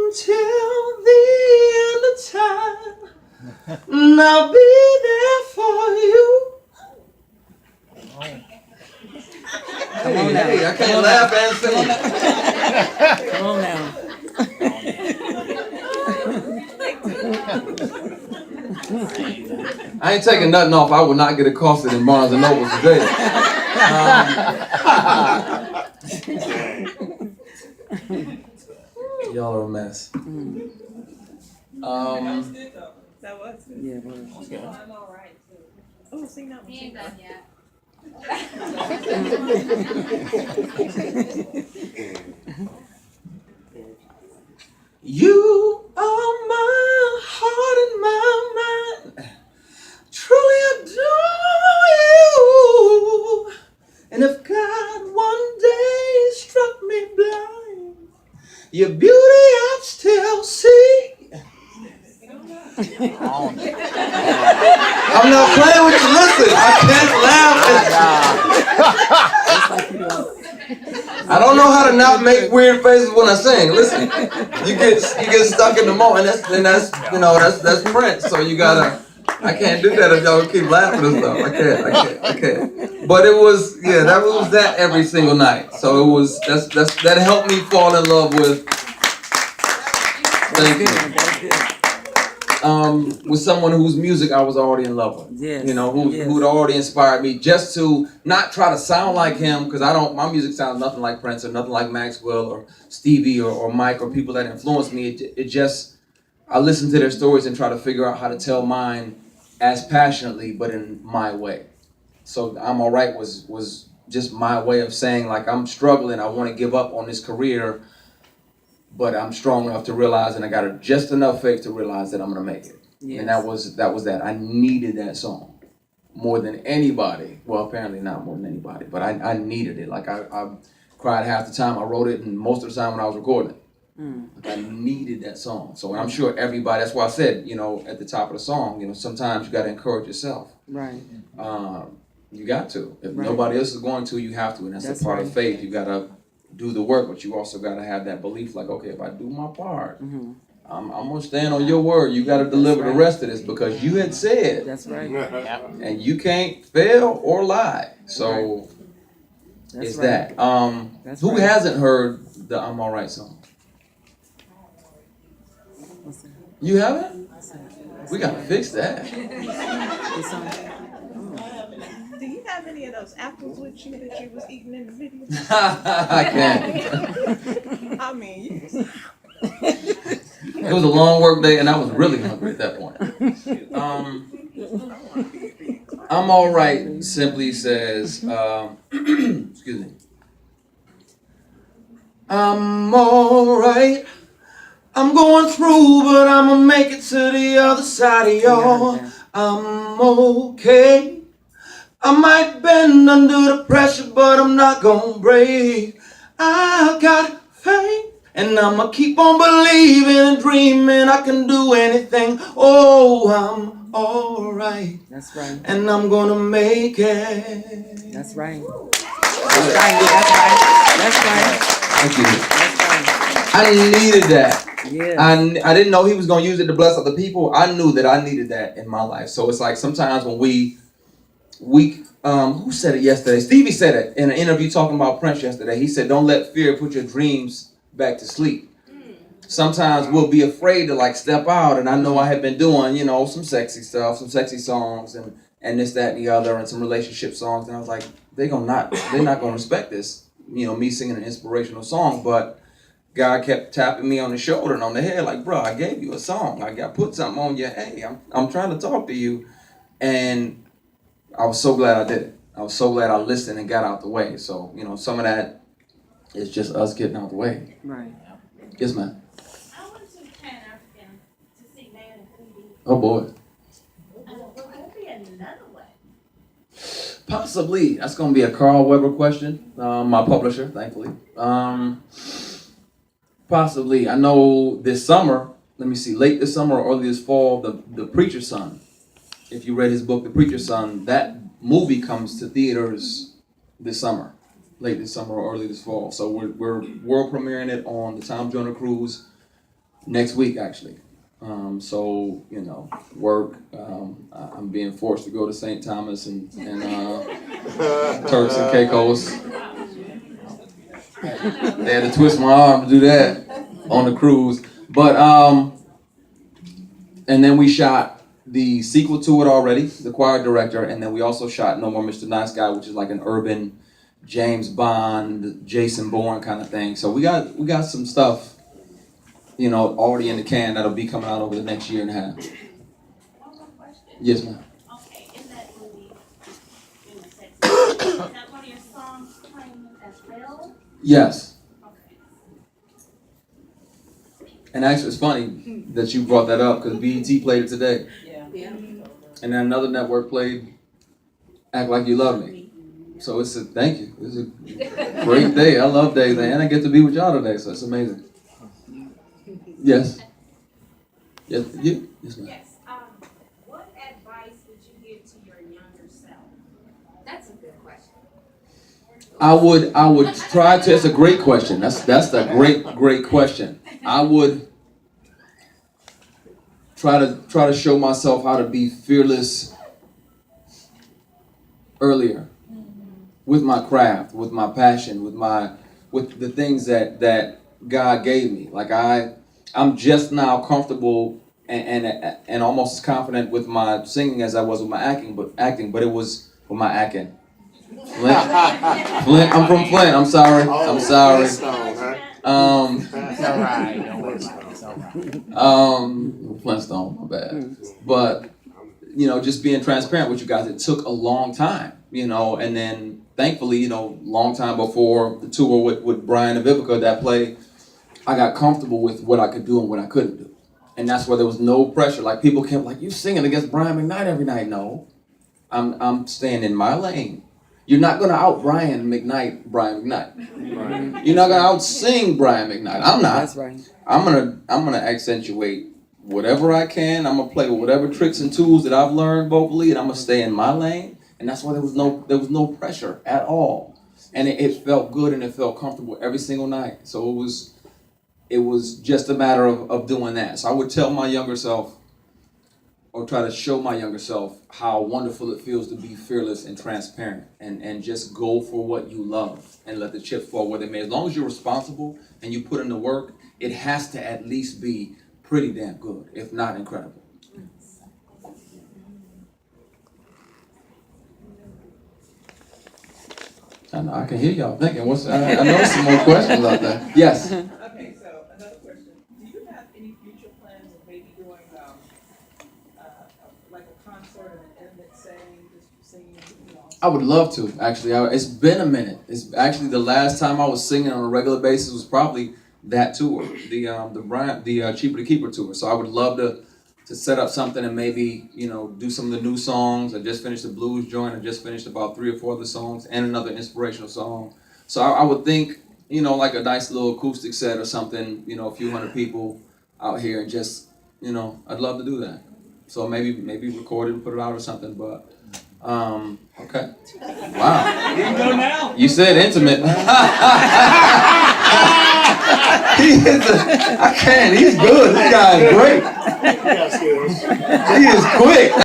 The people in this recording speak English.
until the end of time. And I'll be there for you. Come on now. Hey, I can't laugh and sing. Come on now. I ain't taking nothing off. I would not get accosted in Barnes and Noble today. Y'all are a mess. That was it. Yeah, well, I'm all right too. Oh, sing that one. He ain't done yet. You are my heart and my mind. Truly adore you. And if God one day struck me blind, your beauty I'd still see. I'm not playing with you. Listen, I can't laugh. I don't know how to not make weird faces when I sing. Listen, you get stuck in the moment, and that's Prince. So you gotta. I can't do that if y'all keep laughing and stuff. I can't. But it was that every single night. So it was that helped me fall in love with. Thank you. With someone whose music I was already in love with. Yes. You know, who'd already inspired me just to not try to sound like him, because my music sounds nothing like Prince or nothing like Maxwell or Stevie or Mike or people that influenced me. I listen to their stories and try to figure out how to tell mine as passionately, but in my way. So I'm Alright was just my way of saying, like, I'm struggling, I want to give up on this career, but I'm strong enough to realize, and I got just enough faith to realize that I'm gonna make it. Yes. And that was that. I needed that song more than anybody. Well, apparently not more than anybody, but I needed it. Like I cried half the time I wrote it, and most of the time when I was recording it. Like I needed that song. So I'm sure everybody. That's why I said, at the top of the song, sometimes you got to encourage yourself. Right. You got to. If nobody else is going to, you have to, and that's a part of faith. You got to do the work, but you also got to have that belief, like, okay, if I do my part, I'm gonna stand on your word. You got to deliver the rest of this, because you had said. That's right. And you can't fail or lie. So it's that. Who hasn't heard the I'm Alright song? You haven't? We got to fix that. Do you have any of those apples with you that you was eating in the video? I can't. I mean, It was a long work day, and I was really hungry at that point. I'm Alright simply says, excuse me. I'm alright. I'm going through, but I'ma make it to the other side of y'all. I'm okay. I might bend under the pressure, but I'm not gonna break. I got faith, and I'ma keep on believing and dreaming I can do anything. Oh, I'm alright. That's right. And I'm gonna make it. That's right. That's right. Thank you. I needed that. Yeah. I didn't know he was going to use it to bless other people. I knew that I needed that in my life. So it's like sometimes when we who said it yesterday? Stevie said it in an interview talking about Prince yesterday. He said, don't let fear put your dreams back to sleep. Sometimes we'll be afraid to like step out. And I know I had been doing, some sexy stuff, some sexy songs and this, that, and the other, and some relationship songs. And I was like, they're not going to respect this, me singing an inspirational song. But God kept tapping me on the shoulder and on the head, like, bro, I gave you a song. I put something on you. Hey, I'm trying to talk to you. And I was so glad I did it. I was so glad I listened and got out the way. So, some of that is just us getting out the way. Right. Yes, ma'am. I went to Pan African to see Man and Phoebe. Oh, boy. Will there be another way? Possibly. That's going to be a Carl Weber question. My publisher, thankfully. Possibly. I know this summer, late this summer or early this fall, the Preacher's Son. If you read his book, The Preacher's Son, that movie comes to theaters this summer, late this summer or early this fall. So we're world premiering it on the Tom Joyner Cruise next week actually. So work. I'm being forced to go to St. Thomas and Turks and Caicos. They had to twist my arm to do that on the cruise. But and then we shot the sequel to it already, The Choir Director, and then we also shot No More Mr. Nice Guy, which is like an urban James Bond, Jason Bourne kind of thing. So we got some stuff, already in the can that'll be coming out over the next year and a half. One more question. Yes, ma'am. Okay, in that movie, Sex, is that one of your songs playing as well? Yes. Okay. And actually, it's funny that you brought that up because BET played it today. Yeah. And then another network played Act Like You Love Me. So it's thank you. It's a great day. I love days, and I get to be with y'all today, so it's amazing. Yes. Yes, you? Yes, ma'am. Yes. What advice would you give to your younger self? That's a good question. I would try to. It's a great question. That's a great question. I would try to show myself how to be fearless earlier with my craft, with my passion, with the things that God gave me. Like I'm just now comfortable and almost as confident with my singing as I was with my acting, but it was with my acting. Flint, I'm from Flint. I'm sorry. I'm sorry. It's all right. Don't worry about it. It's all right. Flintstone, my bad. But just being transparent with you guys, it took a long time, and then thankfully, long time before the tour with Brian and Vivica, that play, I got comfortable with what I could do and what I couldn't do. And that's where there was no pressure. Like people kept like, you singing against Brian McKnight every night. No, I'm staying in my lane. You're not gonna out Brian McKnight. Right. You're not gonna out sing Brian McKnight. I'm not. That's right. I'm gonna accentuate whatever I can. I'm gonna play with whatever tricks and tools that I've learned vocally, and I'm gonna stay in my lane. And that's why there was no pressure at all, and it felt good and it felt comfortable every single night. So it was just a matter of doing that. So I would tell my younger self, or try to show my younger self, how wonderful it feels to be fearless and transparent and just go for what you love and let the chips fall where they may. As long as you're responsible and you put in the work, it has to at least be pretty damn good, if not incredible. I know, I can hear y'all thinking, I know some more questions out there. Yes? Okay, so another question. Do you have any future plans of maybe doing like a concert in an intimate setting, just singing, I would love to, actually. It's been a minute. It's actually the last time I was singing on a regular basis was probably that tour, the Cheaper to Keeper tour. So I would love to set up something and maybe, do some of the new songs. I just finished the blues joint. I just finished about 3 or 4 other songs and another inspirational song. So I would think, like a nice little acoustic set or something, a few hundred people out here and just, I'd love to do that. So maybe record it and put it out or something, but okay. Wow. You can go now. You said intimate. I can't. He's good. This guy is great. You got skills. He is quick.